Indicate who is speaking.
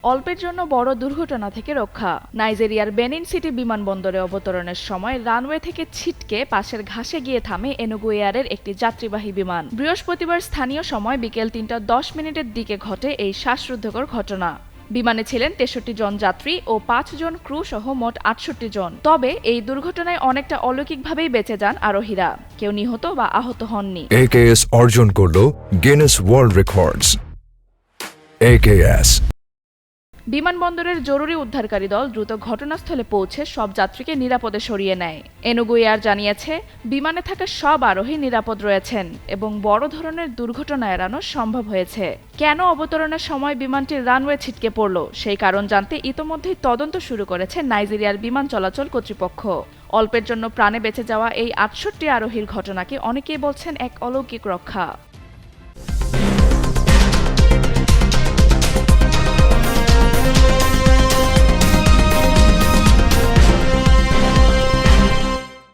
Speaker 1: অল্পের জন্য বড় দুর্ঘটনা থেকে রক্ষা। নাইজেরিয়ার বেনিন সিটি বিমানবন্দরে অবতরণের সময় রানওয়ে থেকে ছিটকে পাশের ঘাসে গিয়ে থামে এনুগু এয়ারের একটি যাত্রীবাহী বিমান। বৃহস্পতিবার স্থানীয় সময় বিকেল ৩টা ১০ মিনিটের দিকে ঘটে এই শ্বাসরুদ্ধকর ঘটনা। বিমানে ছিলেন ৬৩ জন যাত্রী ও ৫ জন ক্রু সহ মোট ৬৮ জন। তবে এই দুর্ঘটনায় অনেকটা অলৌকিকভাবেই বেঁচে যান আরোহীরা। কেউ নিহত বা আহত হননি।
Speaker 2: AKS অর্জন করল গিনেস ওয়ার্ল্ড রেকর্ডস। AKS
Speaker 1: বিমানবন্দরের জরুরি উদ্ধারকারী দল দ্রুত ঘটনাস্থলে পৌঁছে সব যাত্রীকে নিরাপদে সরিয়ে নেয়। এনুগু এয়ার জানিয়েছে, বিমানে থাকা সব আরোহী নিরাপদ রয়েছেন এবং বড় ধরনের দুর্ঘটনা এড়ানো সম্ভব হয়েছে। কেন অবতরণের সময় বিমানটির রানওয়ে ছিটকে পড়ল সেই কারণ জানতে ইতোমধ্যেই তদন্ত শুরু করেছে নাইজেরিয়ার বিমান চলাচল কর্তৃপক্ষ। অল্পের জন্য প্রাণে বেঁচে যাওয়া এই ৬৮ আরোহীর ঘটনাকে অনেকেই বলছেন এক অলৌকিক রক্ষা।